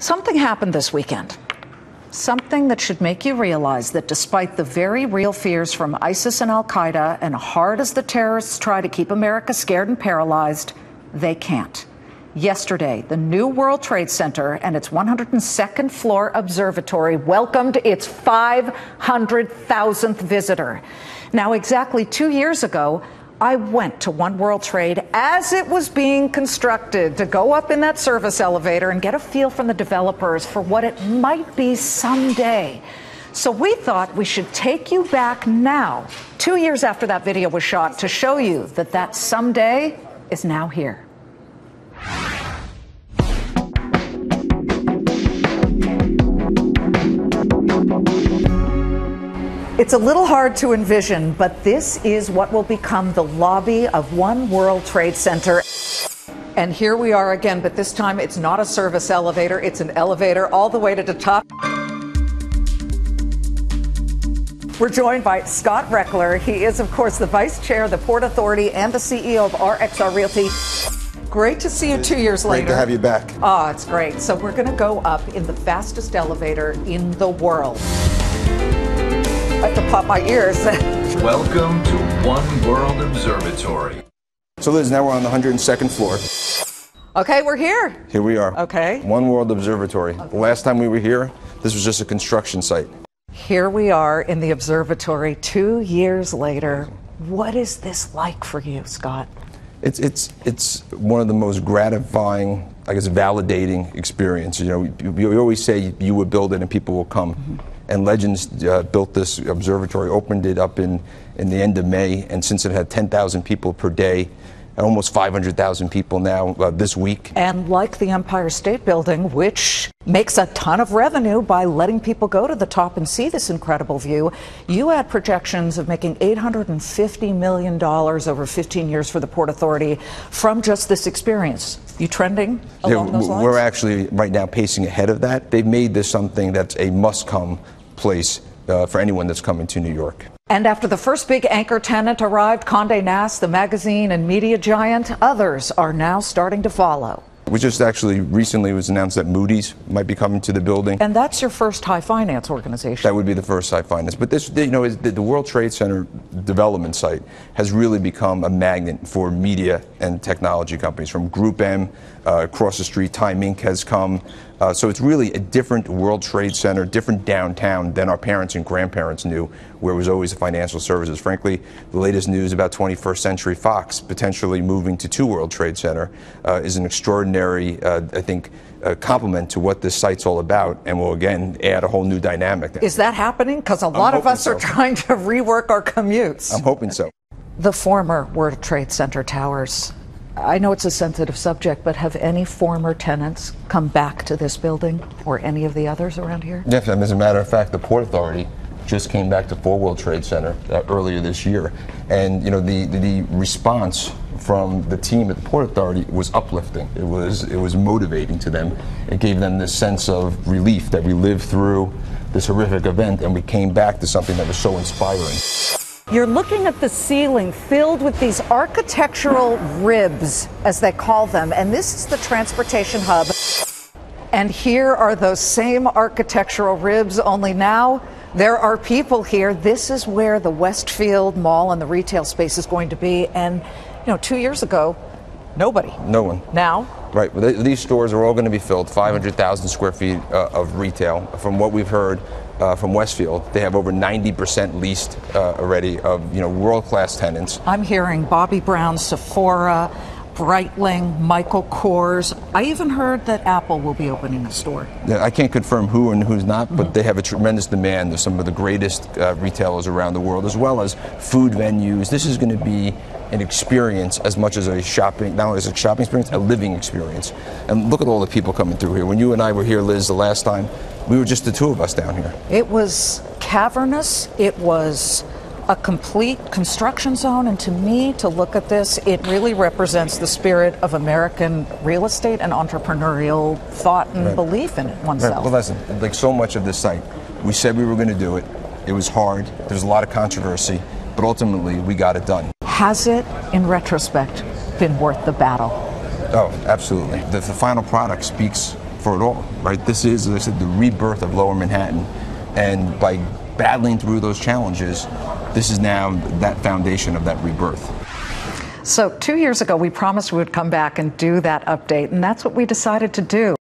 Something happened this weekend. Something that should make you realize that despite the very real fears from ISIS and al-Qaeda, and hard as the terrorists try to keep America scared and paralyzed, they can't. Yesterday, the new World Trade Center and its 102nd floor observatory welcomed its 500,000th visitor. Now, exactly 2 years ago, I went to One World Trade as it was being constructed to go up in that service elevator and get a feel from the developers for what it might be someday. So we thought we should take you back now, 2 years after that video was shot, to show you that that someday is now here. It's a little hard to envision, but this is what will become the lobby of One World Trade Center. And here we are again, but this time it's not a service elevator, it's an elevator all the way to the top. We're joined by Scott Reckler. He is, of course, the Vice Chair of the Port Authority and the CEO of RXR Realty. Great to see you 2 years later. Great to have you back. Oh, it's great. So we're going to go up in the fastest elevator in the world. I have to pop my ears. Welcome to One World Observatory. So Liz, now we're on the 102nd floor. Okay, we're here. Here we are. Okay. One World Observatory. Okay. The last time we were here, this was just a construction site. Here we are in the observatory 2 years later. What is this like for you, Scott? It's one of the most gratifying, I guess, validating experience. You know, we always say you will build it and people will come. Mm-hmm. And Legends built this observatory, opened it up in the end of May, and since it had 10,000 people per day, almost 500,000 people now this week. And like the Empire State Building, which makes a ton of revenue by letting people go to the top and see this incredible view, you had projections of making $850 million over 15 years for the Port Authority from just this experience. You trending along those lines? We're actually right now pacing ahead of that. They've made this something that's a must-come place for anyone that's coming to New York. And after the first big anchor tenant arrived, Condé Nast, the magazine and media giant, others are now starting to follow. We just actually recently was announced that Moody's might be coming to the building. And that's your first high finance organization. That would be the first high finance. But this, you know, the World Trade Center development site has really become a magnet for media and technology companies. From Group M, across the street, Time Inc. has come. So it's really a different World Trade Center, different downtown than our parents and grandparents knew, where it was always the financial services. Frankly, the latest news about 21st Century Fox potentially moving to 2 World Trade Center is an extraordinary, I think, compliment to what this site's all about, and will again add a whole new dynamic. Is that happening? Because a lot of us are trying to rework our commutes. I'm hoping so. The former World Trade Center towers. I know it's a sensitive subject, but have any former tenants come back to this building or any of the others around here? Yes, and as a matter of fact, the Port Authority just came back to 4 World Trade Center earlier this year. And, you know, the response from the team at the Port Authority was uplifting. It was motivating to them. It gave them this sense of relief that we lived through this horrific event and we came back to something that was so inspiring. You're looking at the ceiling filled with these architectural ribs, as they call them, and this is the transportation hub. And here are those same architectural ribs, only now there are people here. This is where the Westfield Mall and the retail space is going to be. And, you know, 2 years ago, nobody. No one. Now? Right. Well, these stores are all going to be filled, 500,000 square feet of retail. From what we've heard from Westfield, they have over 90% leased already of, you know, world-class tenants. I'm hearing Bobby Brown, Sephora, Breitling, Michael Kors. I even heard that Apple will be opening a store. I can't confirm who and who's not, but they have a tremendous demand. There's some of the greatest retailers around the world, as well as food venues. This is going to be an experience as much as a shopping, not only as a shopping experience, a living experience. And look at all the people coming through here. When you and I were here, Liz, the last time, we were just the two of us down here. It was cavernous. It was a complete construction zone. And to me, to look at this, it really represents the spirit of American real estate and entrepreneurial thought and belief in it oneself. Right. Well, listen, like so much of this site, we said we were going to do it. It was hard. There's a lot of controversy, but ultimately we got it done. Has it, in retrospect, been worth the battle? Oh, absolutely. The final product speaks for it all, right? This is, as I said, the rebirth of Lower Manhattan, and by battling through those challenges, this is now that foundation of that rebirth. So 2 years ago, we promised we would come back and do that update, and that's what we decided to do.